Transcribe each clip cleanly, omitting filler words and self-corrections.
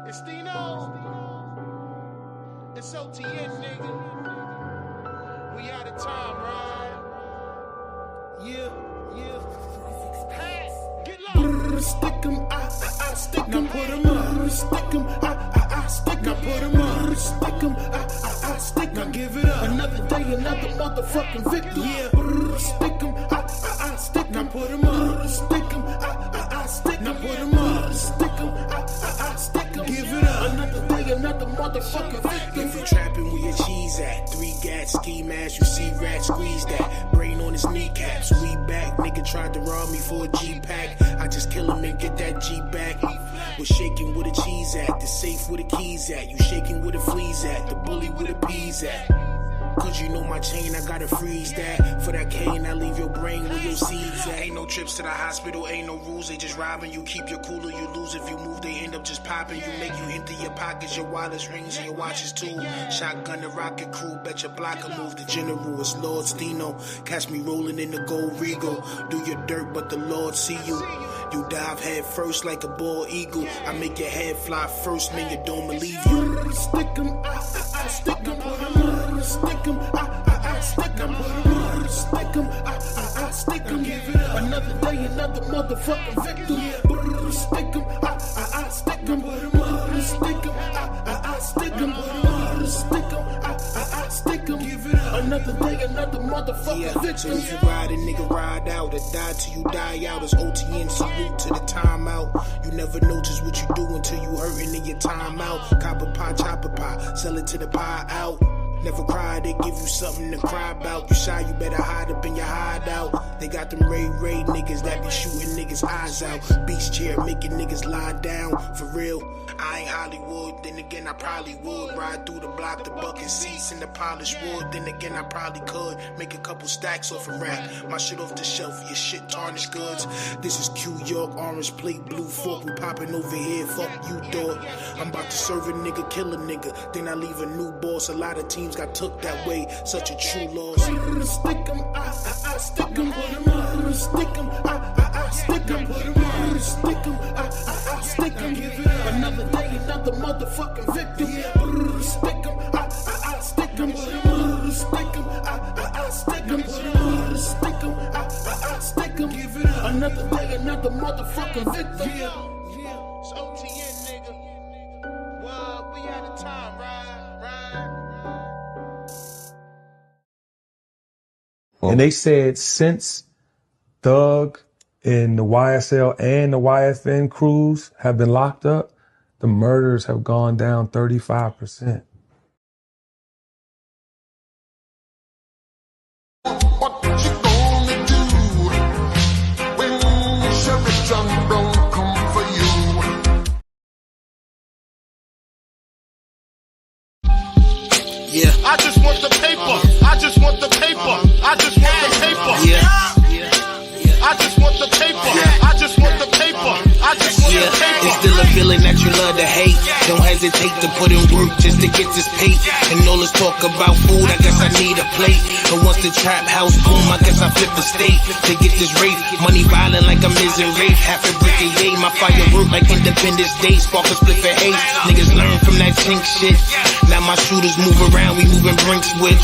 It's Dino. It's OTN, nigga. We out of time, right? Yeah. Hey, get low. Stick 'em, I stick 'em, put 'em up. Stick 'em, I stick 'em, put 'em up. Stick 'em, I stick 'em, give it up. Another day, another motherfucking victim. Yeah. Stick 'em, I stick 'em, put 'em up. Stick 'em, I stick 'em, put 'em up. Stick 'em, I stick 'em, give it up. Another day, another motherfucking victim. If you trapping where your cheese at, 3 gats, ski mask, you see rats, squeeze that. Brain on his kneecaps, we back. Nigga tried to rob me for a G-pack. I just kill him and get that G back. Was shaking where the cheese at, the safe where the keys at. You shaking where the fleas at, the bully where the peas at. Cause you know my chain, I gotta freeze that. For that cane, I leave your brain where your seeds at. Ain't no trips to the hospital, ain't no rules, they just robbing you. Keep your cooler, you lose. If you move, they end up just popping you. Make you empty your pockets, your wallets, rings, and your watches too. Shotgun the rocket crew, bet your block will move. The general is Lord Stino. Catch me rolling in the gold regal. Do your dirt, but the Lord see you. You dive head first like a bald eagle. I make your head fly first, man, your dome will leave you. Stick 'em, I stick 'em, put 'em up. Stick 'em, I stick 'em, put 'em up. Stick 'em, I stick 'em, give it up. Another day, another motherfucking victim. Stick 'em, I stick 'em, put 'em up. Stick 'em, I stick 'em, put 'em up. Stick 'em, I stick 'em, give it up. Another day, another motherfucking victim. So if you ride a nigga, ride out, or die till you die out. It's OTN, salute to the timeout. You never notice what you do until you hurting in your time out. Copper pie, chopper pie, sell it to the pie out. Never cry, they give you something to cry about. You shy, you better hide up in your hideout. They got them Ray niggas that be shooting niggas' eyes out. Beach chair making niggas lie down. For real, I ain't Hollywood, then again I probably would. Ride through the block, the bucket seats and the polished wood. Then again I probably could make a couple stacks off a rack. My shit off the shelf, your shit tarnished goods. This is Q York, orange plate, blue fork. We popping over here, fuck you dog. I'm about to serve a nigga, kill a nigga. Then I leave a new boss. A lot of teams got took that way, such a true loss. Stick 'em, I stick 'em, put 'em up. Stick 'em, I stick 'em, put 'em up. Stick 'em, I stick 'em, give it up. Another day, another motherfucking victim. Stick 'em, I stick 'em, put 'em up. Stick 'em, I stick 'em, put 'em up. Stick 'em, I stick 'em, give it up. Another day, another motherfucking victim. Yeah, it's OTN, nigga. Well, we out of time, right? And they said since Thug and the YSL and the YFN crews have been locked up, the murders have gone down 35%. What you gonna do when Sheriff John Brown come for you? Yeah. I just want the paper. I just want the paper. I just want the paper. Yeah. I just want the paper. I just want the paper. I just want the paper. It's still a feeling that you love to hate. Don't hesitate to put in work just to get this pay. And all this talk about food, I guess I need a plate. But once the trap house boom, I guess I flip the state to get this rate. Money violent like I'm Miz and Rafe. Half a brick a yay. My firework like Independence Day. Spark a split for eight. Niggas learn from that chink shit. Now my shooters move around, we moving brinks with.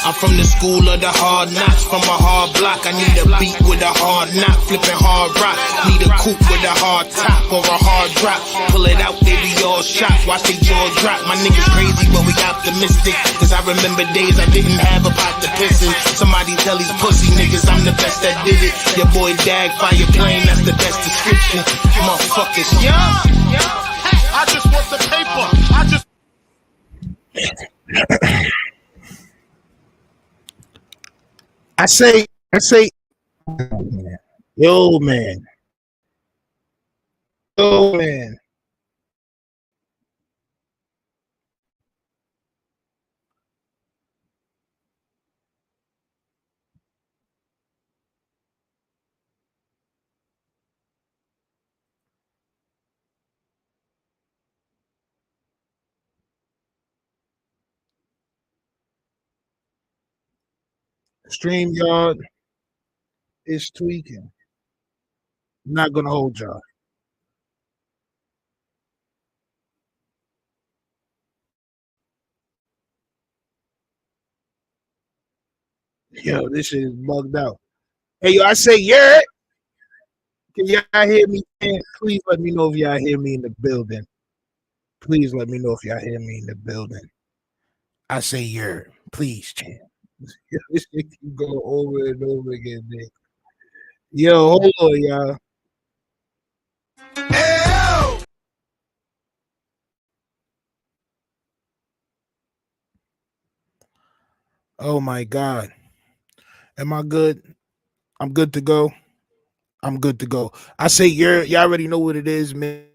I'm from the school of the hard knocks, from a hard block. I need a beat with a hard knock, flipping hard rock. Need a coupe with a hard top or a hard drop. Pull it out, they be all shocked, watch they jaw drop. My niggas crazy, but we optimistic. Cause I remember days I didn't have a pot to piss in. Somebody tell these pussy niggas I'm the best that did it. Your boy Dag, fire plane, that's the best description. Motherfuckers, Yeah. I just want the paper. I just. I say, yo, man. StreamYard is tweaking. I'm not gonna hold y'all. Yo, this shit is bugged out. Hey, yo, I say, yeah. Can y'all hear me? Man? Please let me know if y'all hear me in the building. Please let me know if y'all hear me in the building. I say, yeah. Please, champ. This shit keep going over and over again, man. Yo, hold on, y'all. Oh my God. Am I good? I'm good to go. I'm good to go. I say y'all already know what it is, man.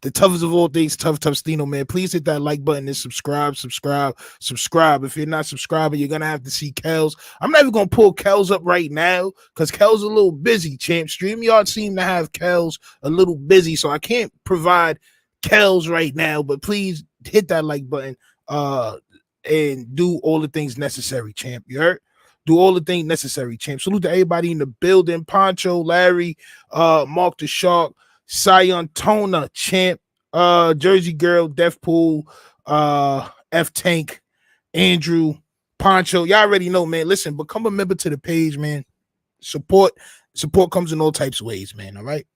The toughest of all things, tough Stino, man. Please hit that like button and subscribe. If you're not subscribing, you're gonna have to see Kels. I'm not even gonna pull Kels up right now because Kels a little busy, champ. StreamYard seem to have Kels a little busy, so I can't provide Kels right now. But please hit that like button and do all the things necessary, champ. You heard? Do all the things necessary, champ. Salute to everybody in the building. Poncho, Larry, Mark the Shark, Sayantona, champ, Jersey Girl, Deathpool, F Tank, Andrew, Poncho. Y'all already know, man. Listen, become a member to the page, man. Support comes in all types of ways, man. All right.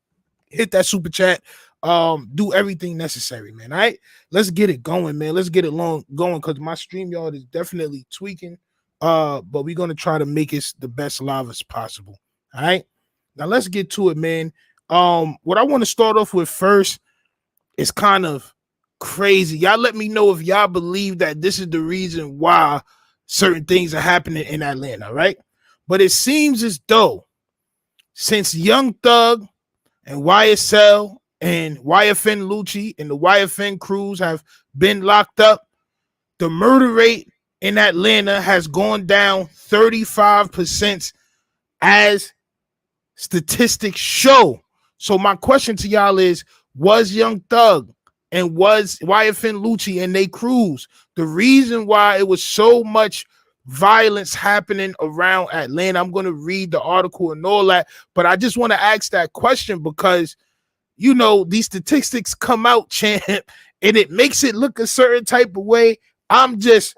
Hit that super chat. Do everything necessary, man. All right. Let's get it going, man. Let's get it going because my StreamYard is definitely tweaking. But we're gonna try to make it the best live as possible. All right. Now let's get to it, man. What I want to start off with first is kind of crazy. Y'all let me know if y'all believe that this is the reason why certain things are happening in Atlanta, right? But it seems as though since Young Thug and YSL and YFN Lucci and the YFN crews have been locked up, the murder rate in Atlanta has gone down 35% as statistics show. So my question to y'all is, was Young Thug and was YFN Lucci and they crews the reason why it was so much violence happening around Atlanta? I'm going to read the article and all that, but I just want to ask that question because, you know, these statistics come out, champ, and it makes it look a certain type of way. I'm just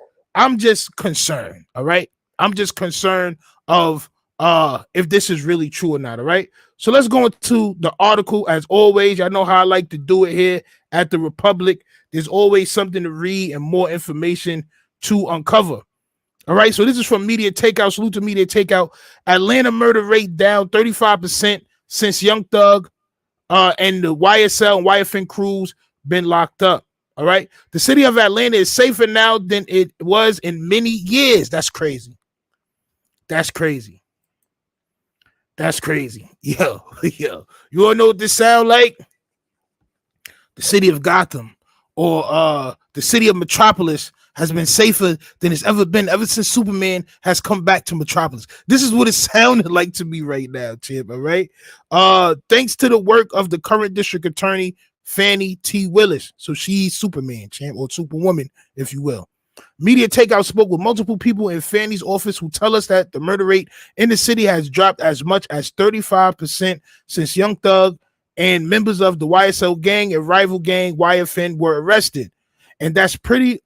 concerned. All right. I'm just concerned of if this is really true or not. All right. So let's go into the article as always. I know how I like to do it here at the Republic. There's always something to read and more information to uncover. All right. So this is from Media Takeout. Salute to Media Takeout. Atlanta murder rate down 35% since Young Thug and the YSL and YFN crews been locked up. All right. The city of Atlanta is safer now than it was in many years. That's crazy. That's crazy. That's crazy. Yo. You want to know what this sound like? The city of Gotham or the city of Metropolis has been safer than it's ever been ever since Superman has come back to Metropolis. This is what it sounded like to me right now, champ. All right. Thanks to the work of the current district attorney, Fannie T. Willis. So she's Superman, champ, or Superwoman, if you will. Media Takeout spoke with multiple people in Fannie's office who tell us that the murder rate in the city has dropped as much as 35% since Young Thug and members of the YSL gang and rival gang YFN were arrested. And that's a pretty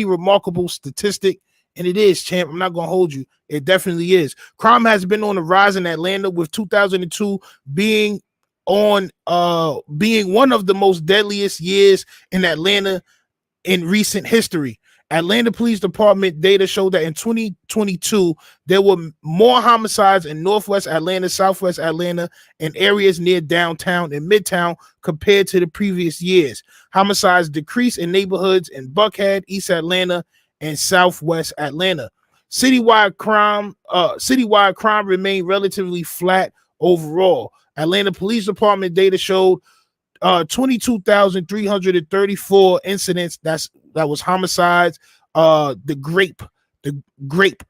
remarkable statistic. And it is, champ. I'm not going to hold you. It definitely is. Crime has been on the rise in Atlanta, with 2002 being one of the most deadliest years in Atlanta in recent history. Atlanta Police Department data show that in 2022, there were more homicides in Northwest Atlanta, Southwest Atlanta, and areas near downtown and Midtown compared to the previous years. Homicides decreased in neighborhoods in Buckhead, East Atlanta, and Southwest Atlanta. Citywide crime remained relatively flat overall. Atlanta Police Department data showed 22,334 incidents. That was homicides. The grape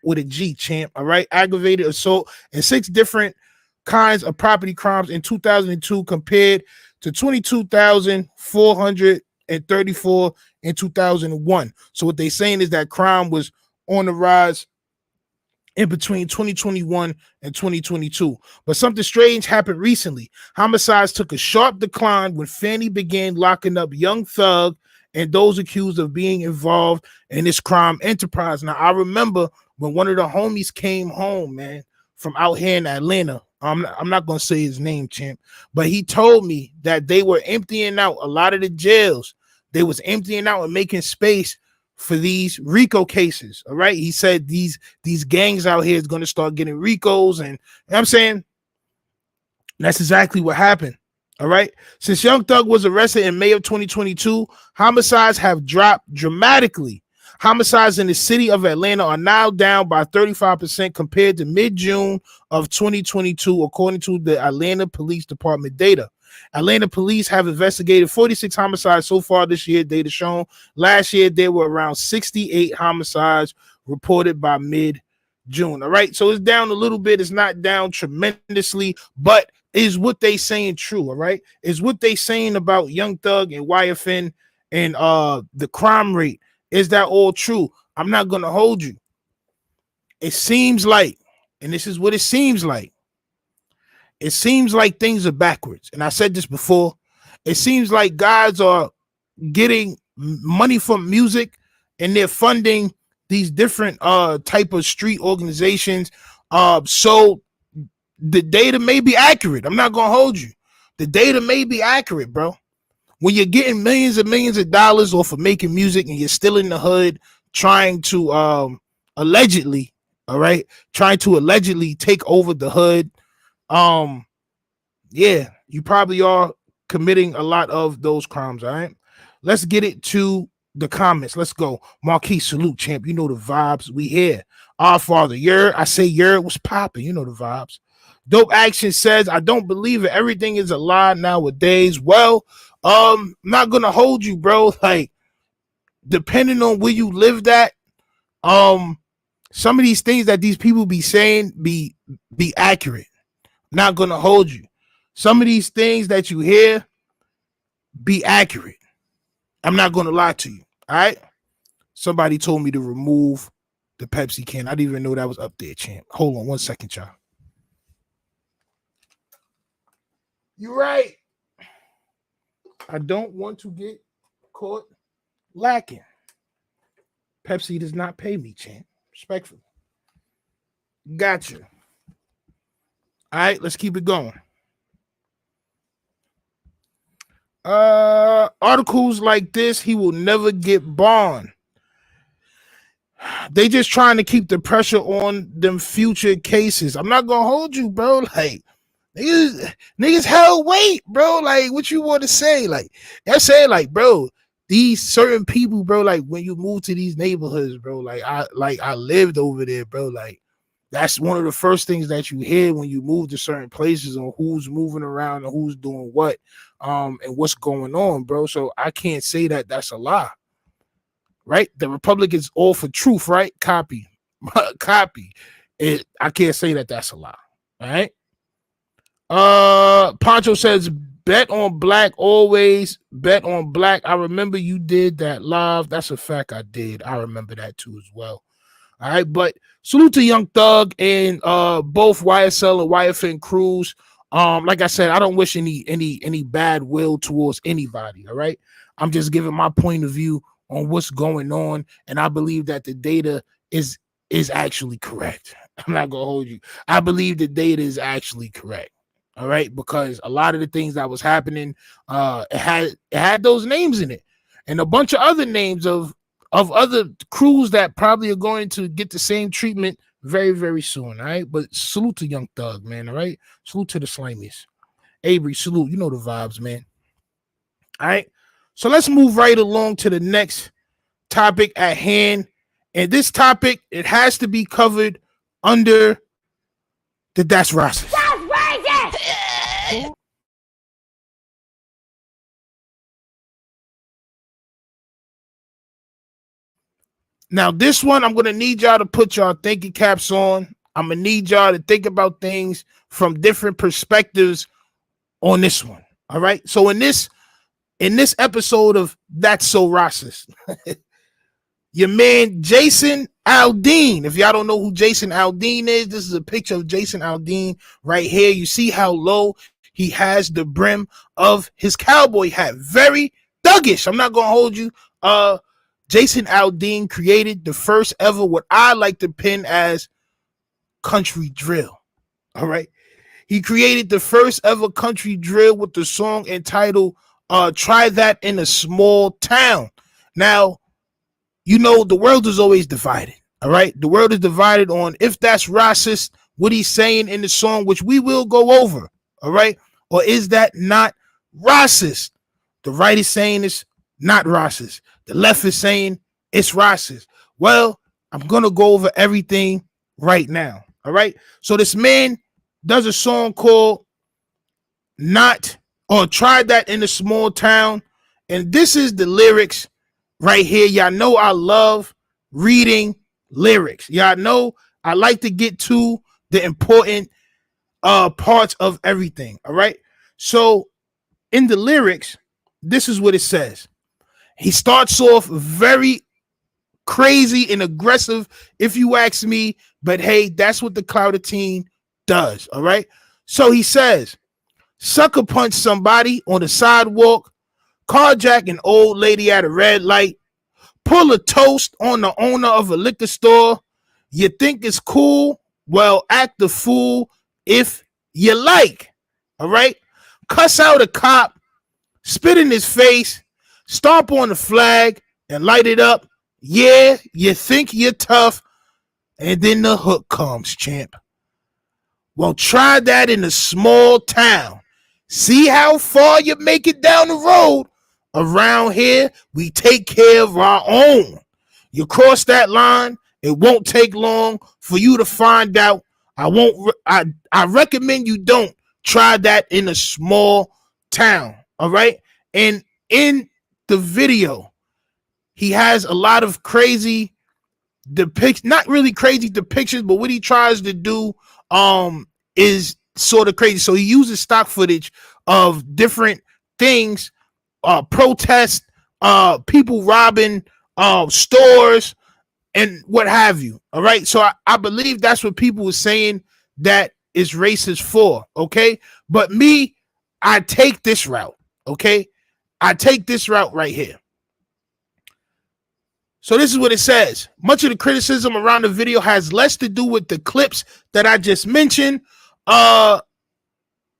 with a G, champ. All right, aggravated assault and 6 different kinds of property crimes in 2002 compared to 22,434 in 2001. So what they're saying is that crime was on the rise in between 2021 and 2022. But something strange happened recently. Homicides took a sharp decline when Fannie began locking up Young Thug and those accused of being involved in this crime enterprise. Now, I remember when one of the homies came home, man, from out here in Atlanta. I'm not going to say his name, champ, but he told me that they were emptying out a lot of the jails. They was emptying out and making space for these RICO cases. All right. He said these gangs out here is going to start getting RICOs. And you know what I'm saying, that's exactly what happened. All right. Since Young Thug was arrested in May of 2022, homicides have dropped dramatically. Homicides in the city of Atlanta are now down by 35% compared to mid-June of 2022, according to the Atlanta Police Department data. Atlanta police have investigated 46 homicides so far this year, data shown. Last year, there were around 68 homicides reported by mid-June. All right, so it's down a little bit. It's not down tremendously, but is what they saying true? All right, is what they saying about Young Thug and YFN and the crime rate? Is that all true? I'm not going to hold you. It seems like, and this is what it seems like things are backwards. And I said this before. It seems like guys are getting money from music and they're funding these different type of street organizations. So the data may be accurate. I'm not going to hold you. The data may be accurate, bro. When you're getting millions and millions of dollars off of making music and you're still in the hood trying to allegedly take over the hood, yeah, you probably are committing a lot of those crimes. All right, let's get it to the comments. Let's go. Marquis, salute, champ. You know the vibes. We here. Our father, I say it was popping. You know the vibes. Dope Action says, I don't believe it. Everything is a lie nowadays. Well, I'm not gonna hold you, bro. Like, depending on where you lived at, some of these things that these people be saying be accurate. Not gonna hold you. Some of these things that you hear be accurate. I'm not gonna lie to you. All right. Somebody told me to remove the Pepsi can. I didn't even know that was up there, champ. Hold on 1 second, y'all. You're right. I don't want to get caught lacking. Pepsi does not pay me, champ. Respectfully. Gotcha. All right, let's keep it going. Articles like this, he will never get bond. They just trying to keep the pressure on them future cases. I'm not gonna hold you, bro. Like, niggas held weight, bro. Like, what you want to say? Like, I say, like, bro, these certain people, bro, like when you move to these neighborhoods, bro, I lived over there, bro. Like, that's one of the first things that you hear when you move to certain places on who's moving around and who's doing what, and what's going on, bro. So I can't say that that's a lie, right? The Republic is all for truth, right? Copy. It. I can't say that that's a lie, all right? Poncho says, bet on black, always bet on black. I remember you did that live. That's a fact. I did. I remember that too as well. All right, but salute to Young Thug and both YSL and YFN crews. Like I said, I don't wish any bad will towards anybody. All right, I'm just giving my point of view on what's going on, and I believe that the data is actually correct. I'm not gonna hold you. I believe the data is actually correct. All right, because a lot of the things that was happening, it had those names in it, and a bunch of other names of other crews that probably are going to get the same treatment very, very soon. All right, but salute to Young Thug, man. All right, salute to the Slimiest. Avery, salute. You know the vibes, man. All right, so let's move right along to the next topic at hand, and this topic, it has to be covered under the That's Racist. Now, this one, I'm going to need y'all to put y'all thinking caps on. I'm going to need y'all to think about things from different perspectives on this one. All right. So in this episode of That's So Racist, your man Jason Aldean. If y'all don't know who Jason Aldean is, this is a picture of Jason Aldean right here. You see how low he has the brim of his cowboy hat. Very thuggish. I'm not gonna hold you. Jason Aldean created the first ever what I like to pin as country drill. All right. He created the first ever country drill with the song entitled Try That in a Small Town. Now, you know, the world is always divided. All right. The world is divided on if that's racist, what he's saying in the song, which we will go over. All right. Or is that not racist? The right is saying it's not racist. The left is saying it's racist. Well, I'm going to go over everything right now. All right. So this man does a song called Not or Try That in a Small Town. And this is the lyrics right here. Y'all know I love reading lyrics. Y'all know I like to get to the important parts of everything. All right. So in the lyrics, this is what it says. He starts off very crazy and aggressive, if you ask me. But hey, that's what the Clouded Teen does. All right. So he says, sucker punch somebody on the sidewalk, carjack an old lady at a red light, pull a toast on the owner of a liquor store. You think it's cool? Well, act the fool if you like. All right. Cuss out a cop, spit in his face, stomp on the flag and light it up. Yeah, you think you're tough. And then the hook comes, champ. Well, try that in a small town. See how far you make it down the road. Around here, we take care of our own. You cross that line, it won't take long for you to find out. I recommend you don't try that in a small town. All right. And in the video, he has a lot of crazy not really crazy depictions, but what he tries to do is sort of crazy. So he uses stock footage of different things, protests, people robbing stores and what have you. All right. So I believe that's what people were saying that is racist for. Okay. But me, I take this route. Okay. I take this route right here. So this is what it says. Much of the criticism around the video has less to do with the clips that I just mentioned.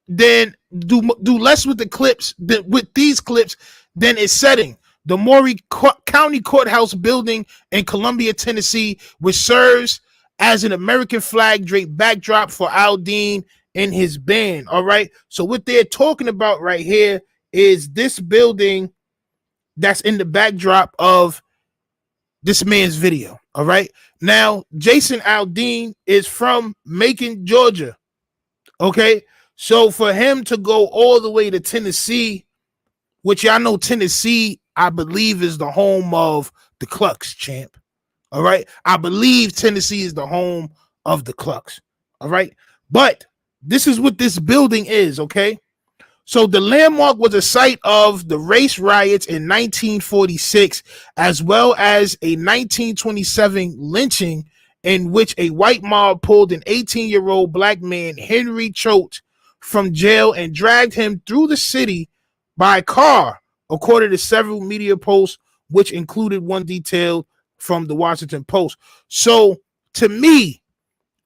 Then do less with the clips with these clips than its setting. The Maury County Courthouse building in Columbia, Tennessee, which serves as an American flag draped backdrop for Aldean and his band. All right. So what they're talking about right here is this building that's in the backdrop of this man's video. All right. Now, Jason Aldean is from Macon, Georgia. Okay. So for him to go all the way to Tennessee, which y'all know Tennessee, I believe, is the home of the Clucks, champ. All right. I believe Tennessee is the home of the Clucks. All right. But this is what this building is. Okay. So the landmark was a site of the race riots in 1946, as well as a 1927 lynching in which a white mob pulled an 18-year-old black man, Henry Choate, from jail and dragged him through the city by car, according to several media posts, which included one detailed from the Washington Post. So to me,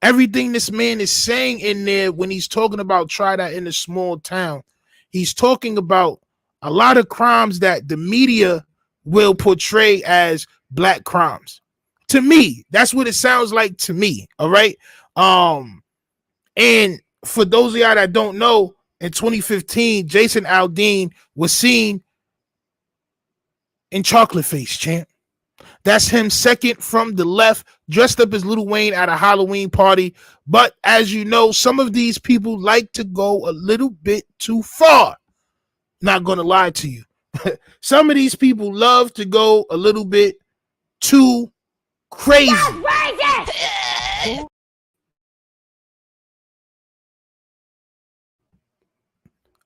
everything this man is saying in there when he's talking about try that in a small town, he's talking about a lot of crimes that the media will portray as black crimes. To me, that's what it sounds like to me. All right. And for those of y'all that don't know, in 2015, Jason Aldean was seen in Chocolate Face, champ. That's him second from the left, dressed up as Lil Wayne at a Halloween party. But as you know, some of these people like to go a little bit too far. Not going to lie to you. Some of these people love to go a little bit too crazy.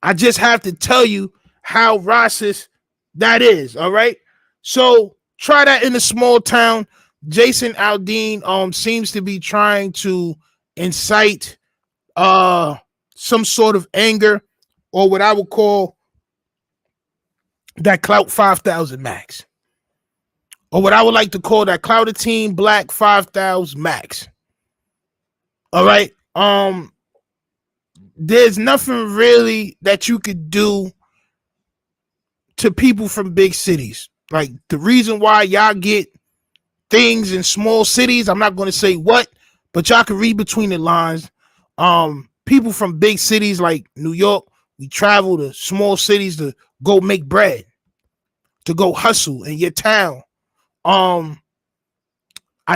I just have to tell you how racist that is. All right. So try that in a small town. Jason Aldean seems to be trying to incite some sort of anger, or what I would call that clout 5,000 max, or what I would like to call that clout team black 5,000 max. All right. There's nothing really that you could do to people from big cities. Like the reason why y'all get things in small cities, I'm not going to say what, but y'all can read between the lines. People from big cities like New York, we travel to small cities to go make bread, to go hustle in your town. I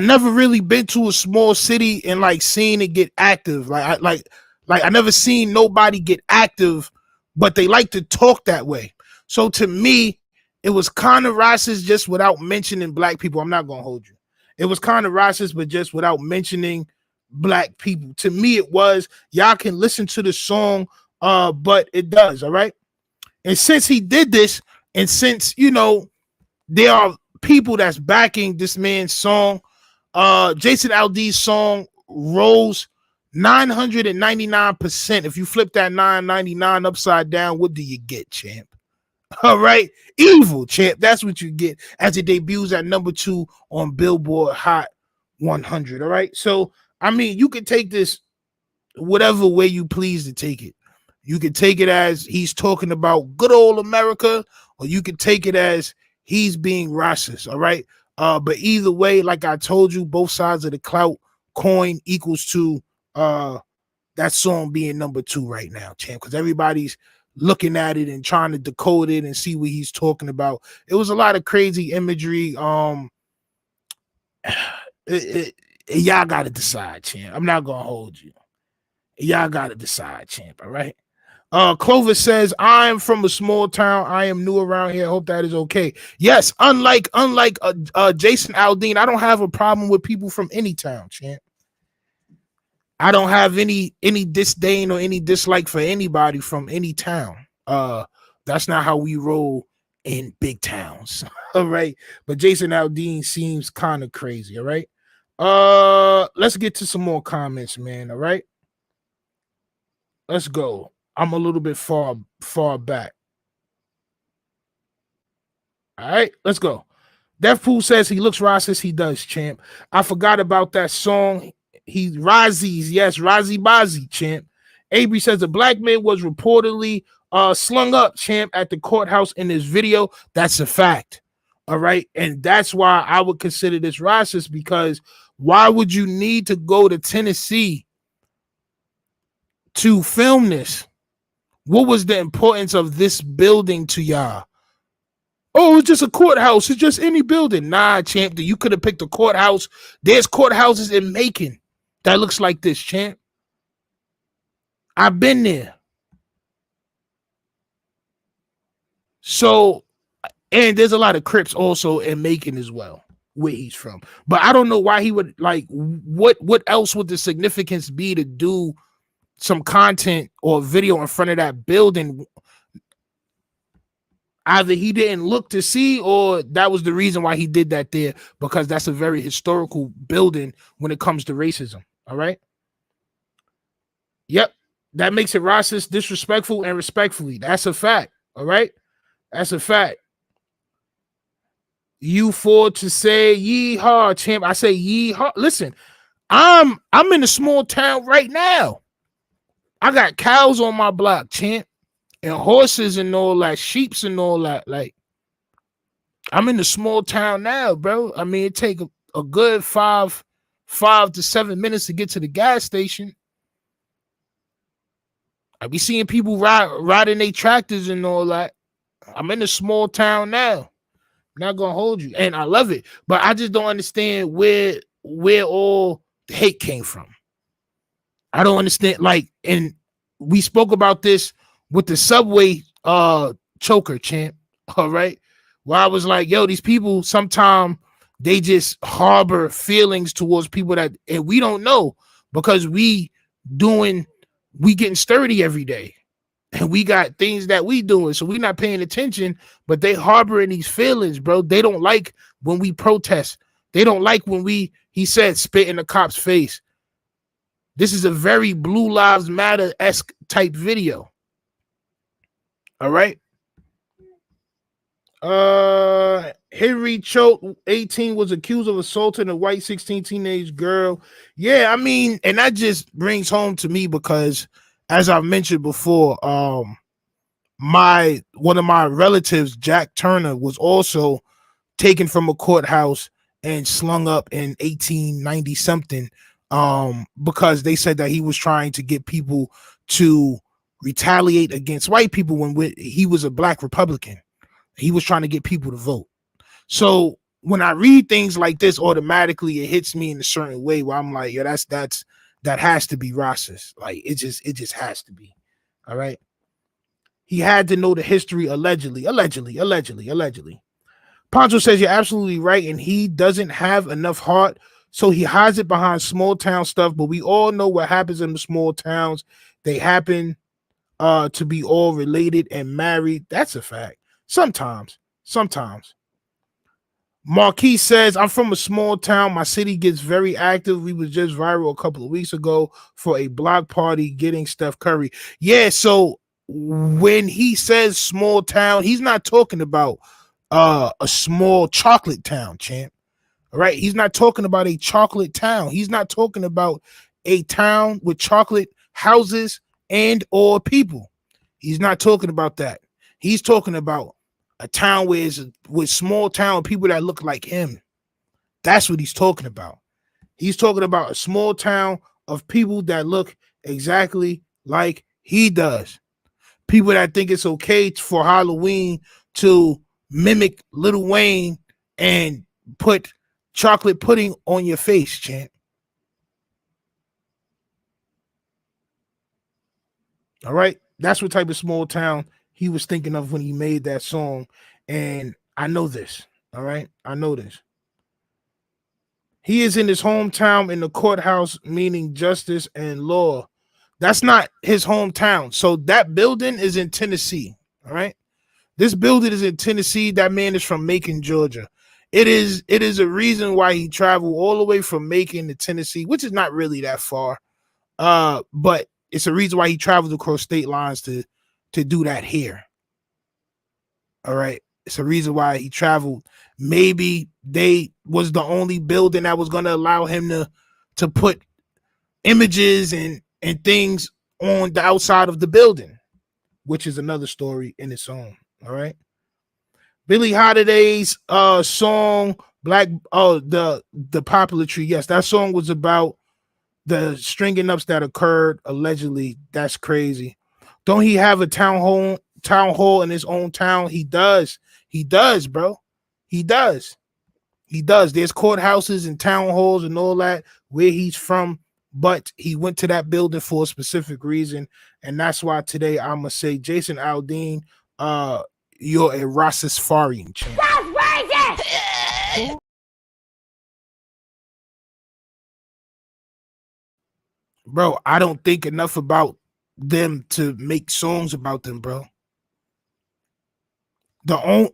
never really been to a small city and like seen it get active. Like I never seen nobody get active, but they like to talk that way. So to me, it was kind of racist just without mentioning black people. I'm not gonna hold you. It was kind of racist, but just without mentioning black people. To me, it was. Y'all can listen to the song, but it does, all right. And since he did this, and since there are people that's backing this man's song, Jason Aldean's song rose 999%. If you flip that 999 upside down, what do you get, champ? All right, evil, champ. That's what you get as it debuts at number 2 on Billboard Hot 100. All right, so I mean, you can take this whatever way you please to take it. You can take it as he's talking about good old America, or you can take it as he's being racist. All right. But either way, like I told you, both sides of the clout coin equals to that song being number 2 right now, champ, because everybody's looking at it and trying to decode it and see what he's talking about. It was a lot of crazy imagery. Y'all got to decide, champ. I'm not gonna hold you. Y'all got to decide, champ. All right. Clovis says, I am from a small town. I am new around here. Hope that is okay. Yes, unlike Jason Aldean, I don't have a problem with people from any town, champ. I don't have any disdain or any dislike for anybody from any town. That's not how we roll in big towns. All right. But Jason Aldean seems kind of crazy. All right. Let's get to some more comments, man. All right. Let's go. I'm a little bit far back. All right, let's go. Deathpool says he looks racist. He does, champ. I forgot about that song. He Razzies, yes, Razzie Bazzi, champ. Avery says the black man was reportedly slung up, champ, at the courthouse in this video. That's a fact. All right, and that's why I would consider this racist, because why would you need to go to Tennessee to film this? What was the importance of this building to y'all? Oh, it's just a courthouse. It's just any building. Nah, champ. You could have picked a courthouse. There's courthouses in Macon that looks like this, champ. I've been there. So, and there's a lot of Crips also in Macon as well, where he's from. But I don't know why he would, like, what else would the significance be to do some content or video in front of that building? Either he didn't look to see, or that was the reason why he did that there, because that's a very historical building when it comes to racism. All right. Yep. That makes it racist, disrespectful, and respectfully. That's a fact. All right. That's a fact. You for to say yeehaw, champ. I say yeehaw. Listen, I'm in a small town right now. I got cows on my block, champ, and horses and all that, sheeps and all that. Like, I'm in a small town now, bro. I mean, it take a good 5 to 7 minutes to get to the gas station. I be seeing people riding their tractors and all that. I'm in a small town now. Not gonna hold you, and I love it, but I just don't understand where all the hate came from. I don't understand. Like, and we spoke about this with the subway choker, champ. All right. Where I was like, yo, these people, sometimes they just harbor feelings towards people that, and we don't know, because we getting sturdy every day. And we got things that we doing. So we not paying attention, but they harboring these feelings, bro. They don't like when we protest. They don't like when he said, spit in the cop's face. This is a very Blue Lives Matter-esque type video. All right. Henry Choate, 18, was accused of assaulting a white 16 teenage girl. Yeah, I mean, and that just brings home to me because, as I mentioned before, one of my relatives, Jack Turner, was also taken from a courthouse and slung up in 1890 something, because they said that he was trying to get people to retaliate against white people when he was a black Republican. He was trying to get people to vote. So when I read things like this, automatically it hits me in a certain way where I'm like, yeah, that has to be racist. Like it just has to be. All right. He had to know the history allegedly. Poncho says you're absolutely right, and he doesn't have enough heart, so he hides it behind small town stuff. But we all know what happens in the small towns. They happen to be all related and married. That's a fact. Sometimes. Marquis says, I'm from a small town. My city gets very active. We was just viral a couple of weeks ago for a block party getting Steph Curry. Yeah, so when he says small town, he's not talking about a small chocolate town, champ. All right? He's not talking about a chocolate town. He's not talking about a town with chocolate houses and or people. He's not talking about that. He's talking about a town with small town people that look like him. That's what he's talking about. He's talking about a small town of people that look exactly like he does. People that think it's okay for Halloween to mimic Lil Wayne and put chocolate pudding on your face, champ. All right. That's what type of small town he was thinking of when he made that song. And I know this. All right. I know this. He is in his hometown in the courthouse, meaning justice and law. That's not his hometown. So that building is in Tennessee. All right. This building is in Tennessee. That man is from Macon, Georgia. It is a reason why he traveled all the way from Macon to Tennessee, which is not really that far. But it's a reason why he traveled across state lines to do that here. All right. It's a reason why he traveled. Maybe they was the only building that was going to allow him to put images and things on the outside of the building, which is another story in its own. All right. Billie Holiday's song Black the Popular Tree. Yes, that song was about the stringing ups that occurred allegedly. That's crazy. Don't he have a town hall in his own town? He does, bro. He does. There's courthouses and town halls and all that where he's from, but he went to that building for a specific reason, and that's why today I'm gonna say, Jason Aldean, you're a Rastafarian champ. That's racist. Bro, I don't think enough about them to make songs about them, bro. The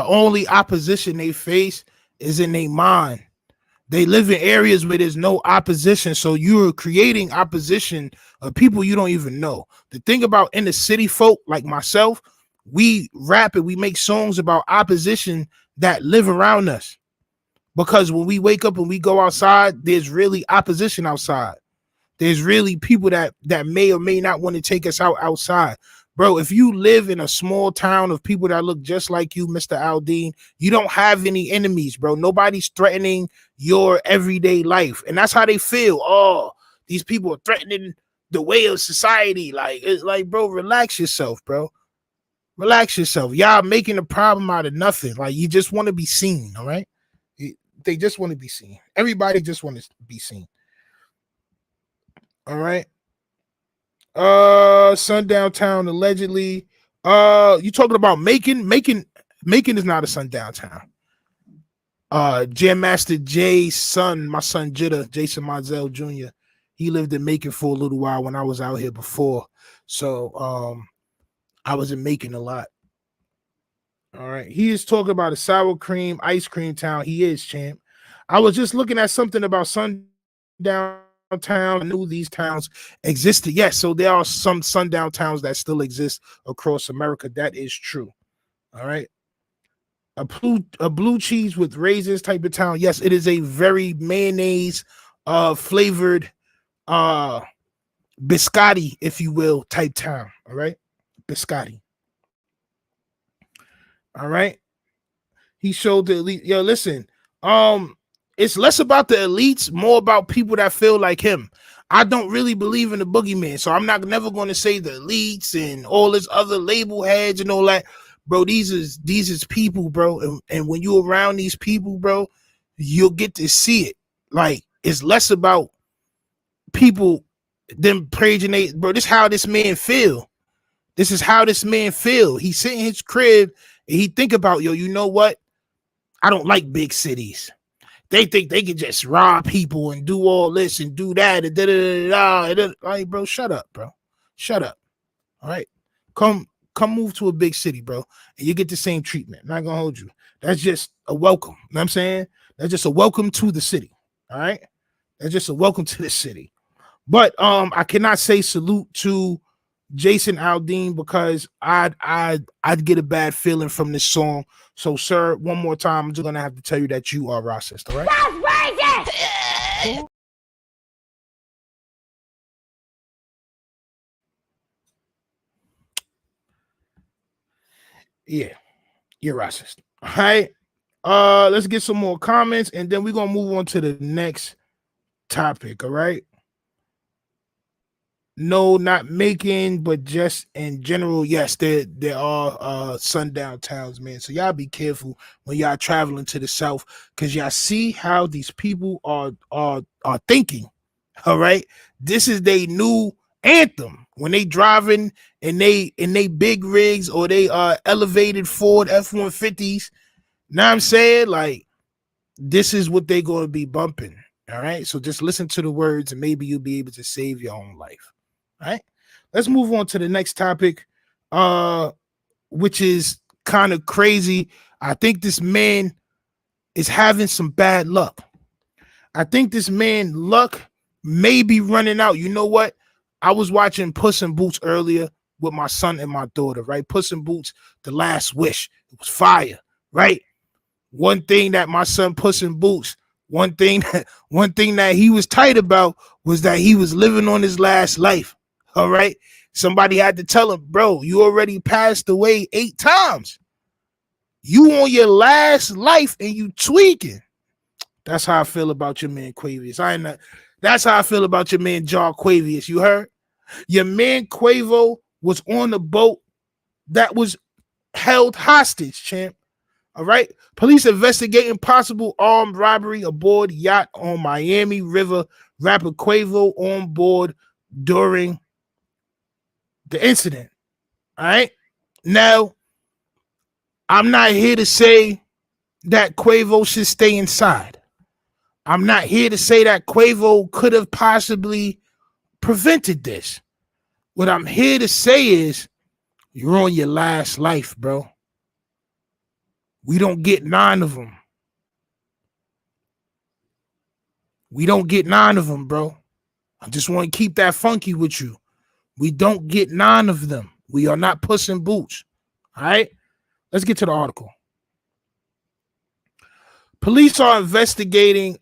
only opposition they face is in their mind. They live in areas where there's no opposition, so you're creating opposition of people you don't even know. The thing about inner city folk like myself, we rap and we make songs about opposition that live around us. Because when we wake up and we go outside, there's really opposition outside. There's really people that may or may not want to take us outside. Bro, if you live in a small town of people that look just like you, Mr. Aldean, you don't have any enemies, bro. Nobody's threatening your everyday life. And that's how they feel. Oh, these people are threatening the way of society. Like, it's like, bro, relax yourself, bro. Relax yourself. Y'all making a problem out of nothing. Like, you just want to be seen, all right? They just want to be seen. Everybody just wants to be seen. All right. Sundown Town allegedly. You talking about Macon? Macon is not a sundown town. Jam Master Jay's son, my son Jitta, Jason Mizell Jr., he lived in Macon for a little while when I was out here before. So I was in Macon a lot. All right. He is talking about a sour cream, ice cream town. He is, champ. I was just looking at something about sundown town. I knew these towns existed. Yes, so there are some sundown towns that still exist across America. That is true. All right. A blue cheese with raisins type of town. Yes, it is a very mayonnaise flavored biscotti, if you will, type town. All right. Biscotti. All right. He showed the elite. Yo, listen. It's less about the elites, more about people that feel like him. I don't really believe in the boogeyman, so I'm never going to say the elites and all this other label heads and all that, bro. These is people, bro, and when you around these people, bro, you'll get to see it. Like, it's less about people them praising they, bro. This is how this man feel. This is how this man feel. He sit in his crib and he think about, yo, you know what? I don't like big cities. They think they can just rob people and do all this and do that and da. Like, bro, shut up, bro. Shut up. All right. Come move to a big city, bro, and you get the same treatment. I'm not gonna hold you. That's just a welcome. You know what I'm saying? That's just a welcome to the city. All right. That's just a welcome to the city. But I cannot say salute to Jason Aldean because I'd get a bad feeling from this song. So, sir, one more time, I'm just gonna have to tell you that you are racist, all right? That's racist! Yeah, you're racist. All right. Let's get some more comments, and then we're gonna move on to the next topic, all right? No, not Macon, but just in general. Yes, there are sundown towns, man. So y'all be careful when y'all traveling to the south, because y'all see how these people are thinking. All right. This is their new anthem when they driving and they big rigs or they elevated Ford F-150s. Know what I'm saying? Like, this is what they gonna be bumping. All right. So just listen to the words and maybe you'll be able to save your own life. All right, let's move on to the next topic, which is kind of crazy. I think this man is having some bad luck. I think this man luck may be running out. You know what? I was watching Puss in Boots earlier with my son and my daughter, right? Puss in Boots, The Last Wish. It was fire, right? One thing that my son Puss in Boots, one thing that he was tight about was that he was living on his last life. All right. Somebody had to tell him, bro, you already passed away 8 times. You on your last life and you tweaking. That's how I feel about your man Quavius. That's how I feel about your man Jar Quavius. You heard? Your man Quavo was on the boat that was held hostage, champ. All right. Police investigating possible armed robbery aboard yacht on Miami River. Rapper Quavo on board during the incident. All right. Now, I'm not here to say that Quavo should stay inside. I'm not here to say that Quavo could have possibly prevented this. What I'm here to say is you're on your last life, bro. We don't get 9 of them. We don't get 9 of them, bro. I just want to keep that funky with you. We don't get 9 of them. We are not Puss in Boots. All right? Let's get to the article. Police are investigating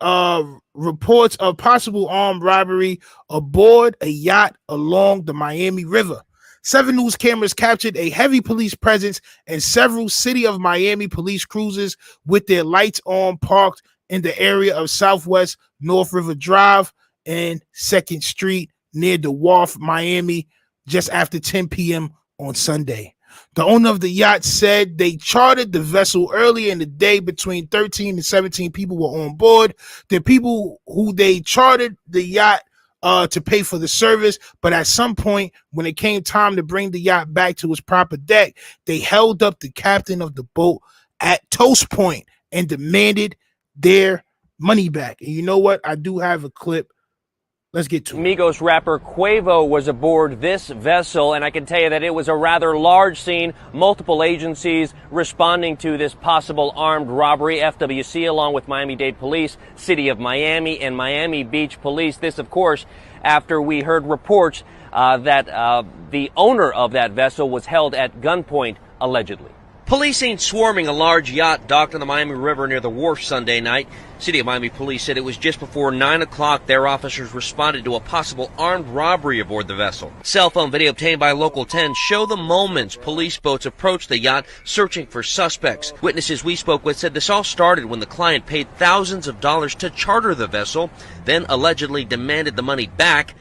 reports of possible armed robbery aboard a yacht along the Miami River. 7 News cameras captured a heavy police presence and several City of Miami police cruisers with their lights on parked in the area of Southwest North River Drive and 2nd Street near the Wharf, Miami, just after 10 p.m. on Sunday. The owner of the yacht said they chartered the vessel earlier in the day. Between 13 and 17 people were on board. The people who they chartered the yacht to pay for the service, but at some point when it came time to bring the yacht back to its proper deck, they held up the captain of the boat at toast point and demanded their money back. And you know what? I do have a clip. Let's get to it. Migos rapper Quavo was aboard this vessel, and I can tell you that it was a rather large scene. Multiple agencies responding to this possible armed robbery. FWC, along with Miami-Dade Police, City of Miami, and Miami Beach Police. This, of course, after we heard reports that the owner of that vessel was held at gunpoint, allegedly. Police seen swarming a large yacht docked on the Miami River near the wharf Sunday night. City of Miami police said it was just before 9 o'clock their officers responded to a possible armed robbery aboard the vessel. Cell phone video obtained by Local 10 show the moments police boats approached the yacht searching for suspects. Witnesses we spoke with said this all started when the client paid thousands of dollars to charter the vessel, then allegedly demanded the money back.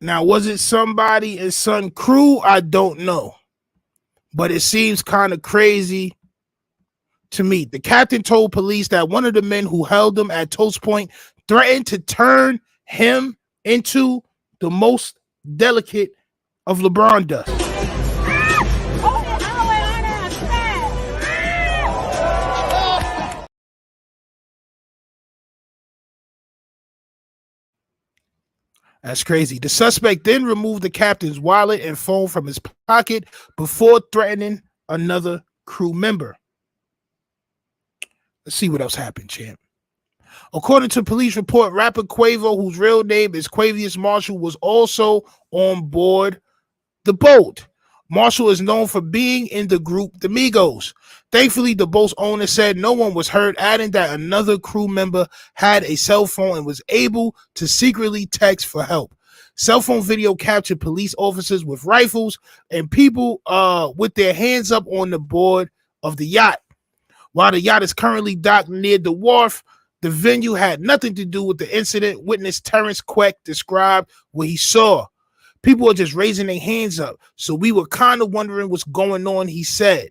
Now, was it somebody in Sun crew? I don't know. But it seems kind of crazy to me. The captain told police that one of the men who held him at Toast Point threatened to turn him into the most delicate of LeBron dust. That's crazy. The suspect then removed the captain's wallet and phone from his pocket before threatening another crew member. Let's see what else happened, champ. According to police report, rapper Quavo, whose real name is Quavius Marshall, was also on board the boat. Marshall is known for being in the group The Migos. Thankfully, the boat's owner said no one was hurt, adding that another crew member had a cell phone and was able to secretly text for help. Cell phone video captured police officers with rifles and people with their hands up on the board of the yacht. While the yacht is currently docked near the wharf, the venue had nothing to do with the incident. Witness Terrence Queck described what he saw. People are just raising their hands up. So we were kind of wondering what's going on, he said.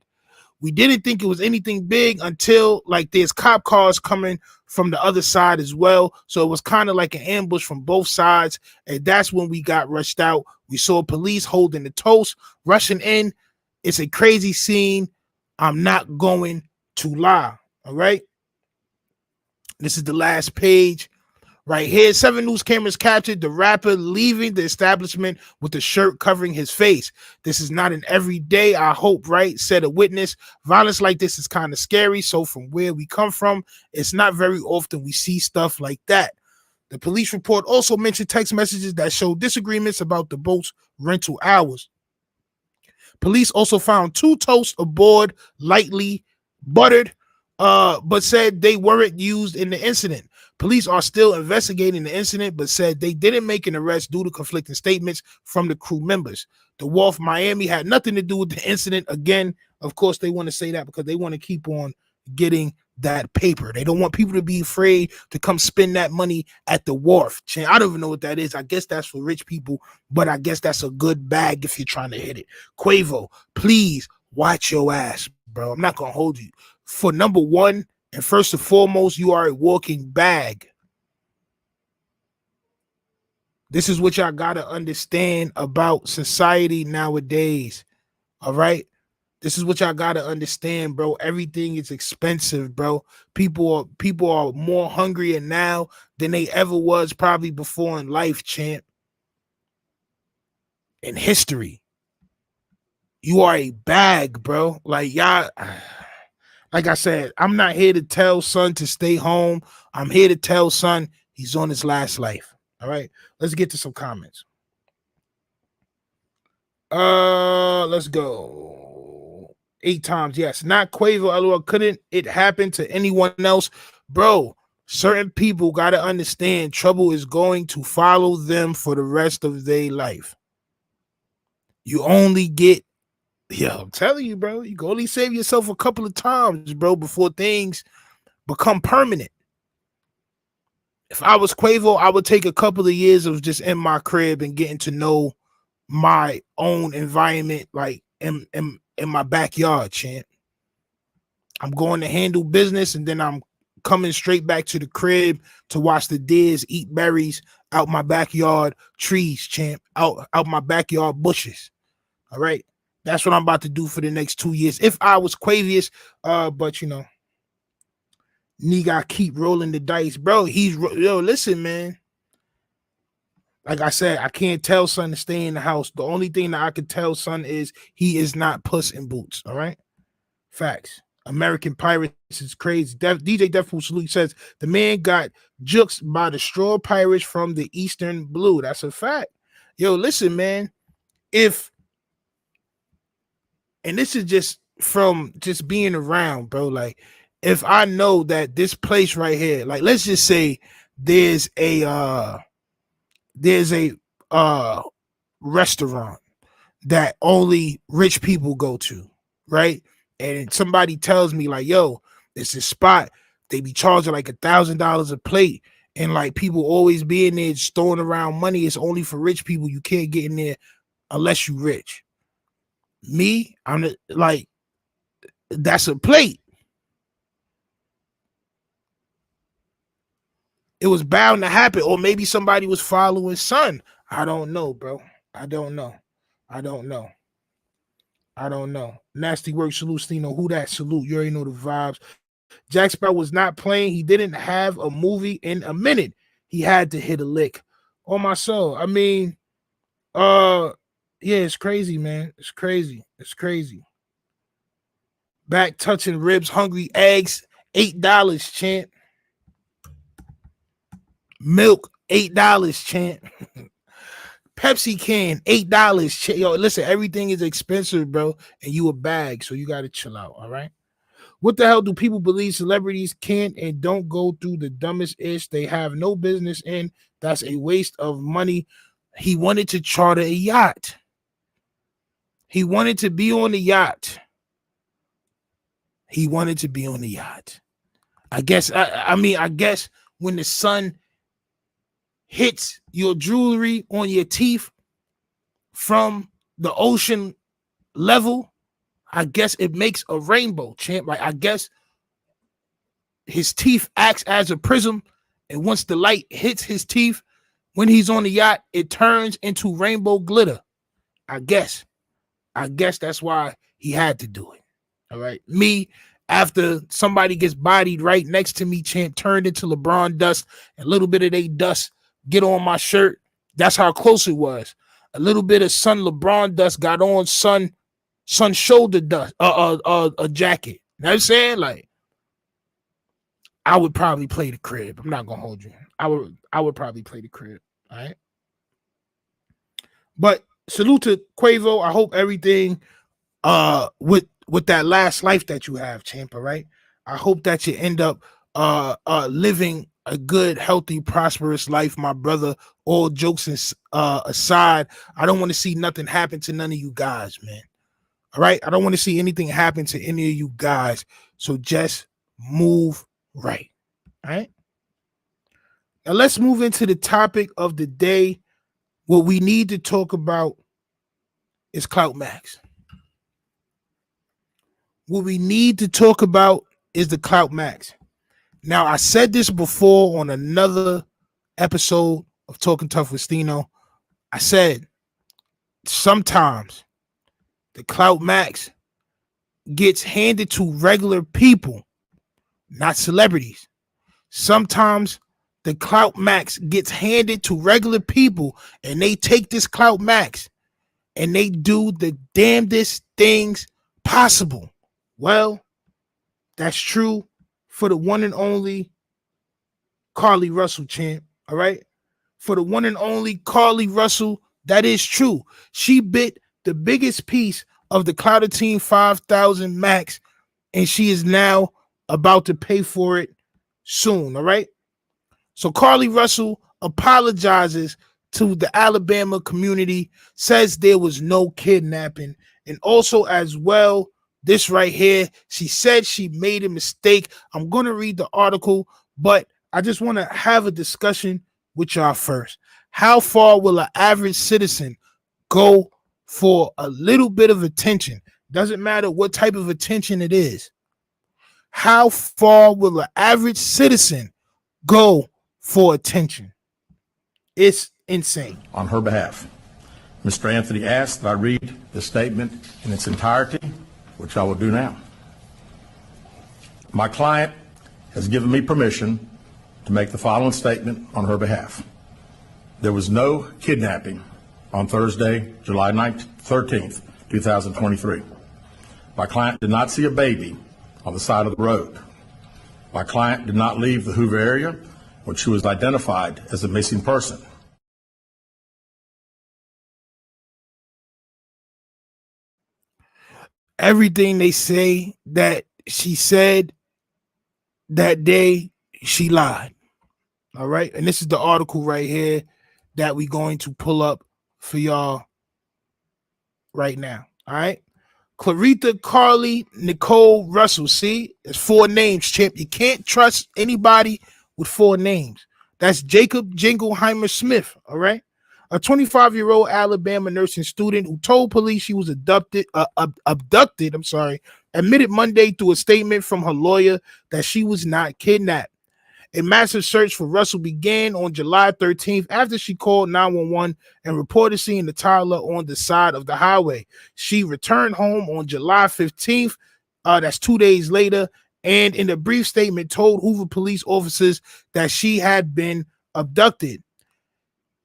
We didn't think it was anything big until like there's cop cars coming from the other side as well. So it was kind of like an ambush from both sides. And that's when we got rushed out. We saw police holding the toast, rushing in. It's a crazy scene. I'm not going to lie. All right. This is the last page. Right here, 7 News cameras captured the rapper leaving the establishment with a shirt covering his face. This is not an everyday, I hope, right? Said a witness. Violence like this is kind of scary. So from where we come from, it's not very often we see stuff like that. The police report also mentioned text messages that showed disagreements about the boat's rental hours. Police also found 2 toasts aboard, lightly buttered, but said they weren't used in the incident. Police are still investigating the incident, but said they didn't make an arrest due to conflicting statements from the crew members. The Wharf Miami had nothing to do with the incident. Again, of course, they want to say that because they want to keep on getting that paper. They don't want people to be afraid to come spend that money at the wharf. I don't even know what that is. I guess that's for rich people, but I guess that's a good bag if you're trying to hit it. Quavo, please watch your ass, bro. I'm not going to hold you. For number one, and first and foremost, you are a walking bag. This is what y'all got to understand about society nowadays. All right? This is what y'all got to understand, bro. Everything is expensive, bro. People are more hungrier now than they ever was probably before in life, champ. In history. You are a bag, bro. Like, y'all... Like I said, I'm not here to tell son to stay home. I'm here to tell son he's on his last life. All right. Let's get to some comments. Let's go. 8 times. Yes. Not Quavo. LOL. Couldn't it happen to anyone else? Bro, certain people got to understand trouble is going to follow them for the rest of their life. You only get I'm telling you, bro, you can only save yourself a couple of times, bro, before things become permanent. If I was Quavo, I would take a couple of years of just in my crib and getting to know my own environment, like in my backyard, champ. I'm going to handle business, and then I'm coming straight back to the crib to watch the deers eat berries out my backyard trees, champ, out my backyard bushes. All right. That's what I'm about to do for the next 2 years. If I was Quavius, but you know, nigga, keep rolling the dice, bro. Listen, man. Like I said, I can't tell son to stay in the house. The only thing that I could tell son is he is not Puss in Boots. All right, facts. American Pirates is crazy. DJ Deathpool Salute says the man got juxed by the straw pirates from the Eastern Blue. That's a fact. Yo, listen, man. If and this is just from just being around, bro. Like, if I know that this place right here, like, let's just say there's a restaurant that only rich people go to, right? And somebody tells me like, yo, it's a spot, they be charging like $1,000 a plate, and like people always be in there just throwing around money. It's only for rich people. You can't get in there unless you rich. Me, I'm like, that's a plate. It was bound to happen, or maybe somebody was following son. I don't know, bro. I don't know. Nasty work, salute, Stino. Who that? Salute. You already know the vibes. Jack Sparrow was not playing. He didn't have a movie in a minute. He had to hit a lick. On my soul. I mean, yeah, it's crazy, man. It's crazy. Back touching ribs, hungry eggs, $8, champ. Milk, $8, champ. Pepsi can, $8, champ. Yo, listen, everything is expensive, bro, and you a bag, so you gotta chill out, all right? What the hell do people believe celebrities can't and don't go through the dumbest ish they have no business in? That's a waste of money. He wanted to charter a yacht. He wanted to be on the yacht. I guess, I guess when the sun hits your jewelry on your teeth from the ocean level, I guess it makes a rainbow, champ. Like, I guess his teeth acts as a prism, and once the light hits his teeth when he's on the yacht, it turns into rainbow glitter. I guess that's why he had to do it. All right. Me, after somebody gets bodied right next to me, champ, turned into LeBron dust, and a little bit of they dust get on my shirt. That's how close it was. A little bit of son LeBron dust got on son shoulder dust, a jacket. You know what I'm saying? Like, I would probably play the crib. I'm not gonna hold you. I would probably play the crib. All right. But salute to Quavo. I hope everything with that last life that you have, champ. All right. I hope that you end up living a good, healthy, prosperous life, my brother. All jokes aside, I don't want to see nothing happen to none of you guys, man. All right. I don't want to see anything happen to any of you guys. So just move right. All right. Now let's move into the topic of the day. What we need to talk about is Clout Max. What we need to talk about is the Clout Max. Now, I said this before on another episode of Talking Tough with Stino. I said sometimes the Clout Max gets handed to regular people, not celebrities. Sometimes the Clout Max gets handed to regular people, and they take this Clout Max and they do the damnedest things possible. Well, that's true for the one and only Carlee Russell, champ. All right. For the one and only Carlee Russell, that is true. She bit the biggest piece of the Clouder Team 5000 Max, and she is now about to pay for it soon. All right. So Carlee Russell apologizes to the Alabama community, says there was no kidnapping, and also as well, this right here, she said she made a mistake. I'm going to read the article, but I just want to have a discussion with y'all first. How far will an average citizen go for a little bit of attention? Doesn't matter what type of attention it is. How far will an average citizen go for attention? It's insane. On her behalf, Mr. Anthony asked that I read the statement in its entirety, which I will do now. My client has given me permission to make the following statement on her behalf. There was no kidnapping on Thursday, July 13th, 2023. My client did not see a baby on the side of the road. My client did not leave the Hoover area when she was identified as a missing person. everything they say that she said that day, she lied. All right. And this is the article right here that we're going to pull up for y'all right now. All right. Clarita, Carlee, Nicole, Russell. See, it's 4 names, champ. You can't trust anybody with 4 names. That's Jacob Jingleheimer Smith. All right. A 25-year-old Alabama nursing student who told police she was abducted, admitted Monday through a statement from her lawyer that she was not kidnapped. A massive search for Russell began on July 13th after she called 911 and reported seeing the toddler on the side of the highway. She returned home on July 15th, that's 2 days later, and in a brief statement told Hoover police officers that she had been abducted.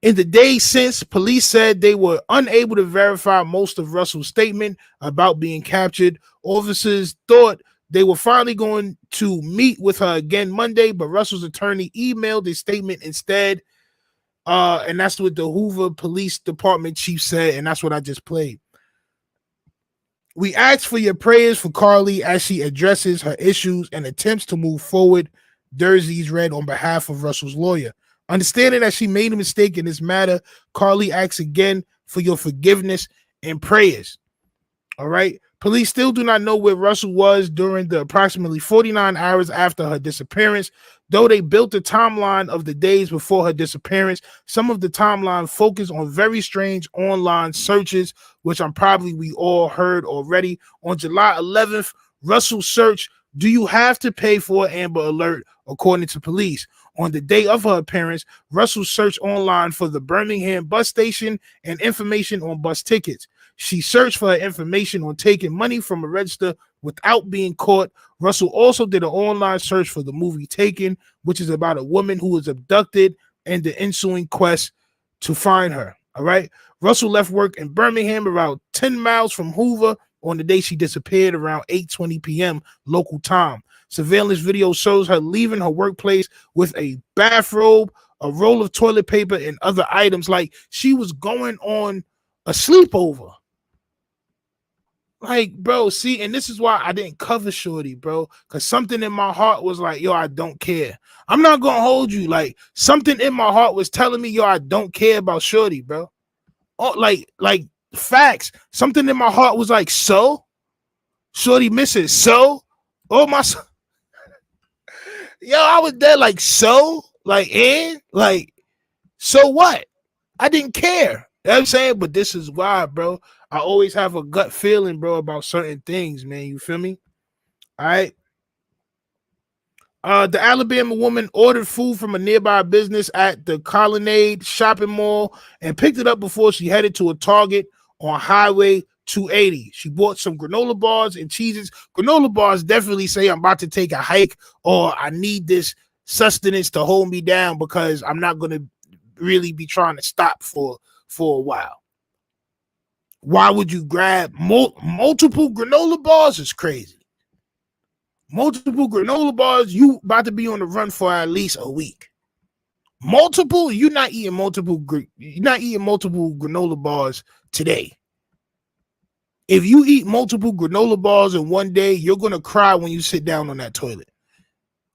In the days since, police said they were unable to verify most of Russell's statement about being captured. Officers thought they were finally going to meet with her again Monday, but Russell's attorney emailed a statement instead. And that's what the Hoover Police Department chief said, and that's what I just played. We ask for your prayers for Carlee as she addresses her issues and attempts to move forward, Jersey's read on behalf of Russell's lawyer. Understanding that she made a mistake in this matter, Carlee asks again for your forgiveness and prayers. All right. Police still do not know where Russell was during the approximately 49 hours after her disappearance. Though they built a timeline of the days before her disappearance, some of the timeline focused on very strange online searches, which we all heard already. On July 11th, Russell searched, "Do you have to pay for an Amber Alert?" according to police. On the day of her appearance, Russell searched online for the Birmingham bus station and information on bus tickets. She searched for her information on taking money from a register without being caught. Russell also did an online search for the movie Taken, which is about a woman who was abducted and the ensuing quest to find her. All right. Russell left work in Birmingham around 10 miles from Hoover on the day she disappeared around 8:20 p.m. local time. Surveillance video shows her leaving her workplace with a bathrobe, a roll of toilet paper, and other items like she was going on a sleepover. Like, bro, see, and this is why I didn't cover Shorty, bro, because something in my heart was like, yo, I don't care. I'm not going to hold you. Like, something in my heart was telling me, yo, I don't care about Shorty, bro. Oh, like facts. Something in my heart was like, so? Shorty misses, so? Oh, my son. Yo, I was there like, so? Like, and? Like, so what? I didn't care. You know what I'm saying? But this is why, bro. I always have a gut feeling, bro, about certain things, man. You feel me? All right. The Alabama woman ordered food from a nearby business at the Colonnade shopping mall and picked it up before she headed to a Target on Highway 280. She bought some granola bars and cheeses. Granola bars definitely say I'm about to take a hike or I need this sustenance to hold me down because I'm not going to really be trying to stop for a while. Why would you grab multiple granola bars? Is crazy. Multiple granola bars, you about to be on the run for at least a week. Multiple, you're not eating multiple granola bars today. If you eat multiple granola bars in one day, you're gonna cry when you sit down on that toilet.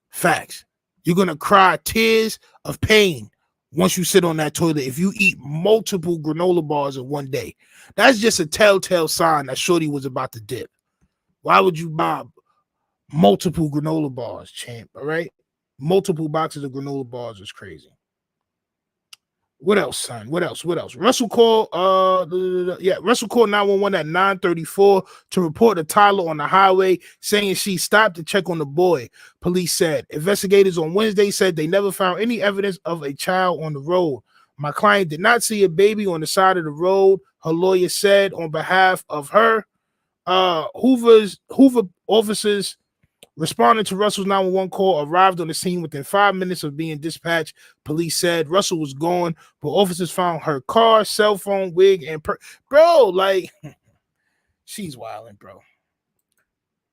Facts. You're gonna cry tears of pain once you sit on that toilet if you eat multiple granola bars in one day. That's just a telltale sign that Shorty was about to dip. Why would you buy multiple granola bars, champ? All right. Multiple boxes of granola bars is crazy. What else, son? What else? Russell called Russell called 911 at 9:34 to report a toddler on the highway, saying she stopped to check on the boy. Police said investigators on Wednesday said they never found any evidence of a child on the road. My client did not see a baby on the side of the road, her lawyer said on behalf of her. Hoover officers responding to Russell's 911 call arrived on the scene within 5 minutes of being dispatched. Police said Russell was gone, but officers found her car, cell phone, wig, and bro, like, she's wilding, bro.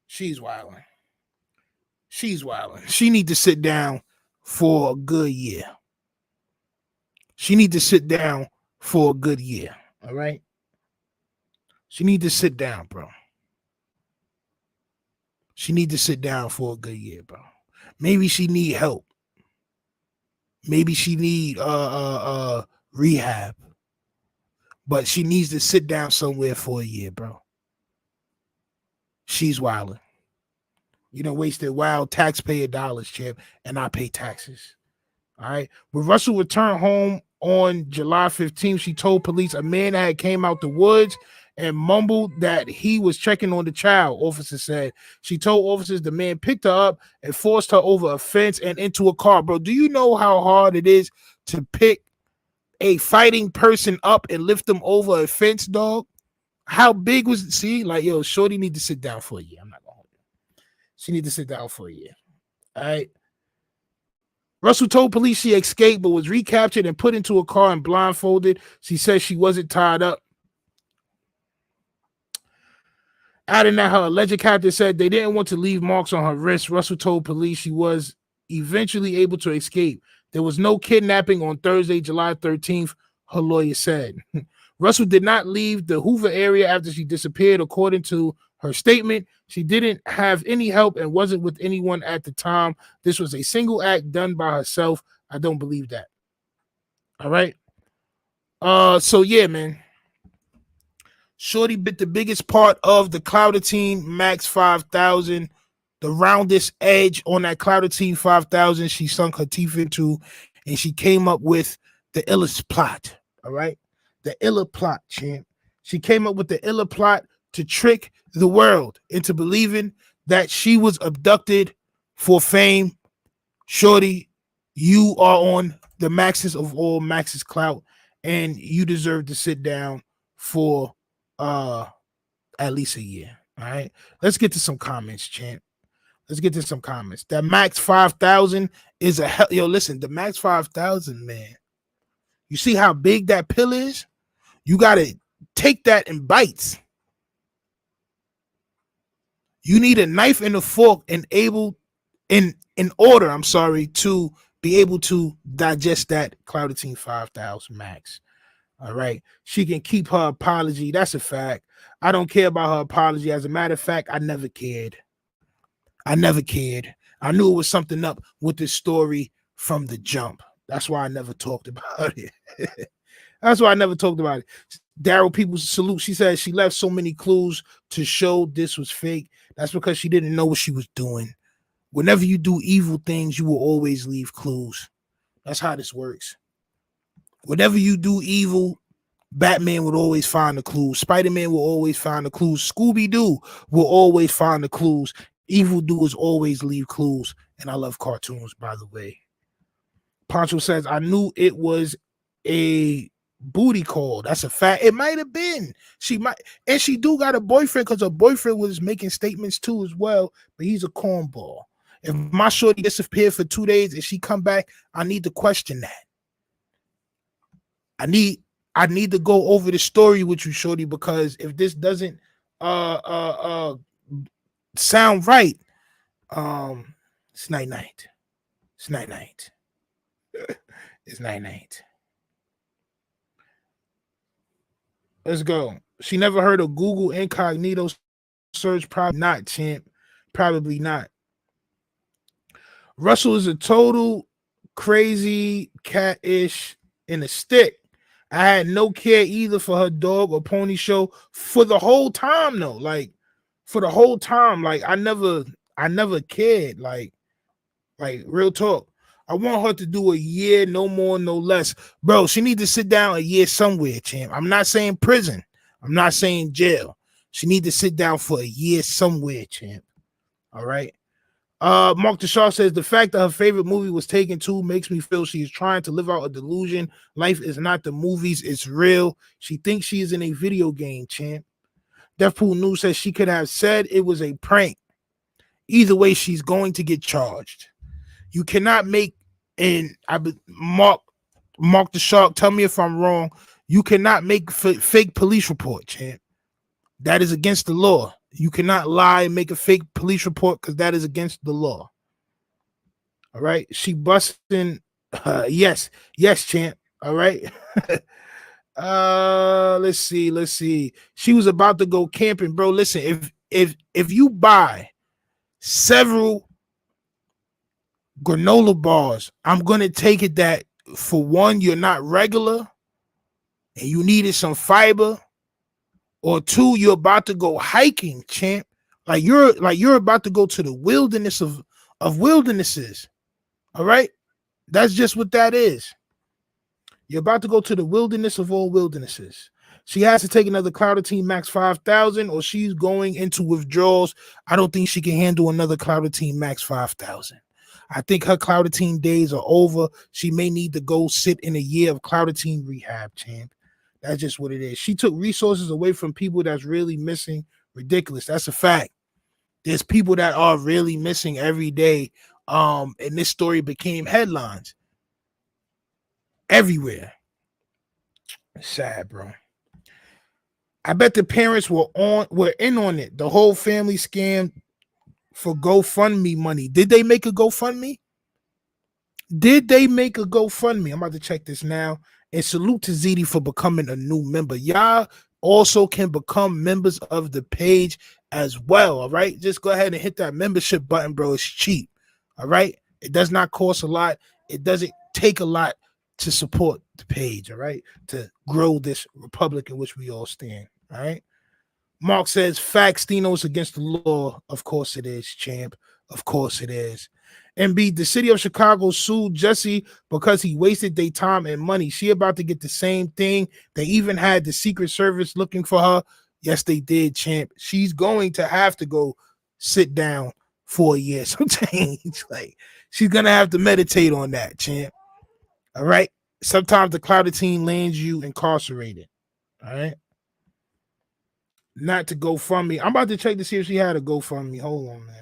She's wilding. She need to sit down for a good year. All right? She need to sit down, bro. She need to sit down for a good year, bro. Maybe she need help. Maybe she need rehab. But she needs to sit down somewhere for a year, bro. She's wilding. You know, wasted wild taxpayer dollars, champ, and I pay taxes. All right. When Russell returned home on July 15th, she told police a man had came out the woods and mumbled that he was checking on the child. Officers said she told officers the man picked her up and forced her over a fence and into a car. Bro, do you know how hard it is to pick a fighting person up and lift them over a fence, dog? How big was it? See, like, yo, shorty need to sit down for a year. I'm not gonna hold you. She need to sit down for a year. All right. Russell told police she escaped but was recaptured and put into a car and blindfolded. She said she wasn't tied up. Adding that her alleged captor said they didn't want to leave marks on her wrist, Russell told police she was eventually able to escape. There was no kidnapping on Thursday, July 13th, her lawyer said. Russell did not leave the Hoover area after she disappeared, according to her statement. She didn't have any help and wasn't with anyone at the time. This was a single act done by herself. I don't believe that. All right. So yeah, man. Shorty bit the biggest part of the Clouditine Max 5000, the roundest edge on that Clouditine 5000 she sunk her teeth into, and she came up with the illest plot. All right. The illa plot, champ. She came up with the illa plot to trick the world into believing that she was abducted for fame. Shorty, you are on the maxes of all maxes clout, and you deserve to sit down for at least a year. All right. Let's get to some comments, champ. Let's get to some comments. That Max 5000 is a hell. Yo, listen, the Max 5000, man. You see how big that pill is? You got to take that in bites. You need a knife and a fork and able in order, to be able to digest that Clouditine 5000 Max. All right. She can keep her apology. That's a fact. I don't care about her apology. As a matter of fact, I never cared. I knew it was something up with this story from the jump. That's why I never talked about it. Daryl Peoples salute. She said she left so many clues to show this was fake. That's because she didn't know what she was doing. Whenever you do evil things, you will always leave clues. That's how this works. Whenever you do evil, Batman would always find the clues. Spider-Man will always find the clues. Scooby-Doo will always find the clues. Evildoers always leave clues. And I love cartoons, by the way. Poncho says, I knew it was a booty call. That's a fact. It might have been. She do got a boyfriend because her boyfriend was making statements too as well, but he's a cornball. If my shorty disappeared for 2 days and she come back, I need to question that. I need to go over the story with you, shorty, because if this doesn't sound right, it's night. It's night. It's night. Let's go. She never heard of Google incognito search. Probably not, champ. Probably not. Russell is a total crazy cat-ish in a stick. I had no care either for her dog or pony show for the whole time, though. Like, for the whole time, like, I never cared. Like real talk. I want her to do a year, no more, no less. Bro, she needs to sit down a year somewhere, champ. I'm not saying prison. I'm not saying jail. She needs to sit down for a year somewhere, champ. All right. Mark DeShaw says the fact that her favorite movie was Taken 2 makes me feel she is trying to live out a delusion. Life is not the movies, it's real. She thinks she is in a video game, champ. Deathpool News says she could have said it was a prank. Either way, she's going to get charged. You cannot make, and Mark DeShaw, tell me if I'm wrong. You cannot make fake police report, champ. That is against the law. You cannot lie and make a fake police report because that is against the law. All right. She busting. Yes, champ. All right. Let's see. She was about to go camping, bro. Listen, if you buy several granola bars. I'm gonna take it that for one, you're not regular and you needed some fiber, or two, you're about to go hiking, champ. Like you're about to go to the wilderness of wildernesses. All right. That's just what that is. You're about to go to the wilderness of all wildernesses. She has to take another Clouditine Max 5000 or she's going into withdrawals. I don't think she can handle another Clouditine Max 5000. I think her Clouditine days are over. She may need to go sit in a year of Clouditine rehab, champ. That's just what it is. She took resources away from people that's really missing. Ridiculous. That's a fact. There's people that are really missing every day. And this story became headlines everywhere. It's sad, bro. I bet the parents were in on it. The whole family scam for GoFundMe money. Did they make a GoFundMe? Did they make a GoFundMe? I'm about to check this now. And salute to Ziti for becoming a new member. Y'all also can become members of the page as well. All right. Just go ahead and hit that membership button, bro. It's cheap. All right. It does not cost a lot. It doesn't take a lot to support the page. All right. To grow this republic in which we all stand. All right. Mark says, facts, Stino's against the law. Of course it is, champ. Of course it is. MB, the city of Chicago sued Jesse because he wasted their time and money. She about to get the same thing. They even had the Secret Service looking for her. Yes, they did, champ. She's going to have to go sit down for a year. Some change. Like, she's going to have to meditate on that, champ. All right? Sometimes the Clouditine lands you incarcerated. All right? Not to GoFundMe. I'm about to check to see if she had a GoFundMe. Hold on, man.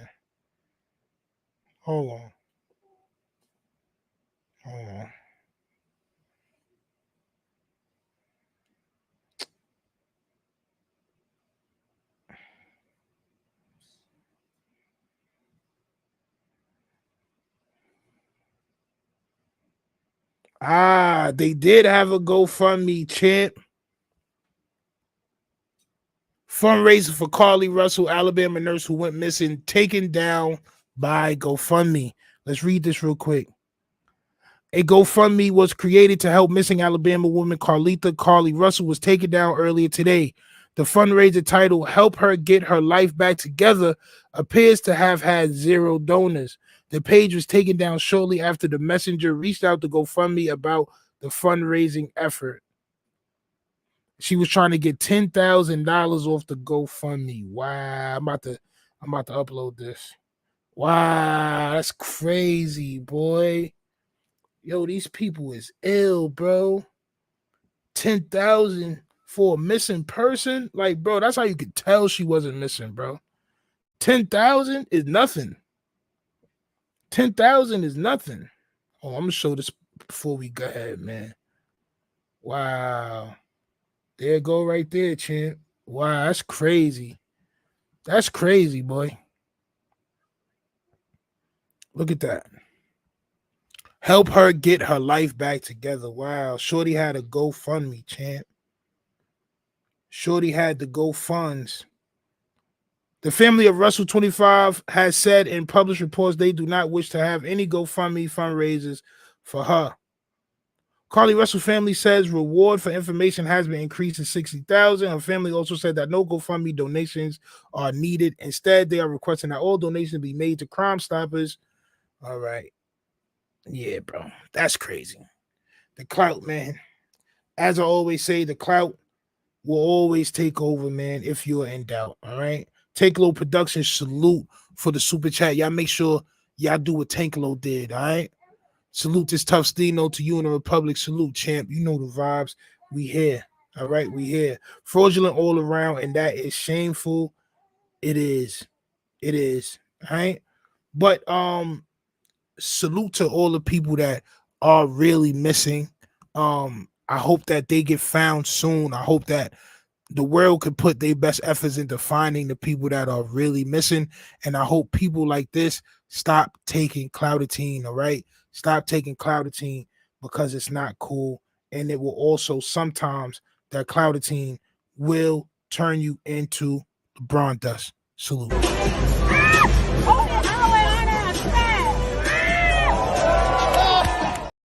Hold on. They did have a GoFundMe, champ. Fundraiser for Carlee Russell, Alabama nurse who went missing, taken down by GoFundMe. Let's read this real quick. A GoFundMe was created to help missing Alabama woman Carlee Russell was taken down earlier today. The fundraiser titled Help Her Get Her Life Back Together appears to have had 0 donors. The page was taken down shortly after the messenger reached out to GoFundMe about the fundraising effort. She was trying to get $10,000 off the GoFundMe. Wow, I'm about to upload this. Wow, that's crazy, boy. Yo, these people is ill, bro. 10,000 for a missing person? Like, bro, that's how you could tell she wasn't missing, bro. 10,000 is nothing. 10,000 is nothing. Oh, I'm gonna show this before we go ahead, man. Wow. There you go right there, champ. Wow, that's crazy. That's crazy, boy. Look at that. Help her get her life back together. Wow. Shorty had a GoFundMe, champ. Shorty had the GoFunds. The family of Russell 25 has said in published reports they do not wish to have any GoFundMe fundraisers for her. Carlee Russell family says reward for information has been increased to $60,000. Her family also said that no GoFundMe donations are needed. Instead, they are requesting that all donations be made to Crime Stoppers. All right. Yeah, bro. That's crazy. The clout, man. As I always say, the clout will always take over, man, if you're in doubt. All right. Tanklo Productions, salute for the super chat. Y'all make sure y'all do what Tanklo did. All right. Salute this tough Stino to you in the Republic. Salute, champ. You know the vibes. We here. All right. We here. Fraudulent all around, and that is shameful. It is. It is. All right. But salute to all the people that are really missing. I hope that they get found soon. I hope that the world could put their best efforts into finding the people that are really missing. And I hope people like this stop taking Clouditine, all right? Stop taking Clouditine because it's not cool. And it will also sometimes, that Clouditine will turn you into LeBron dust. Salute.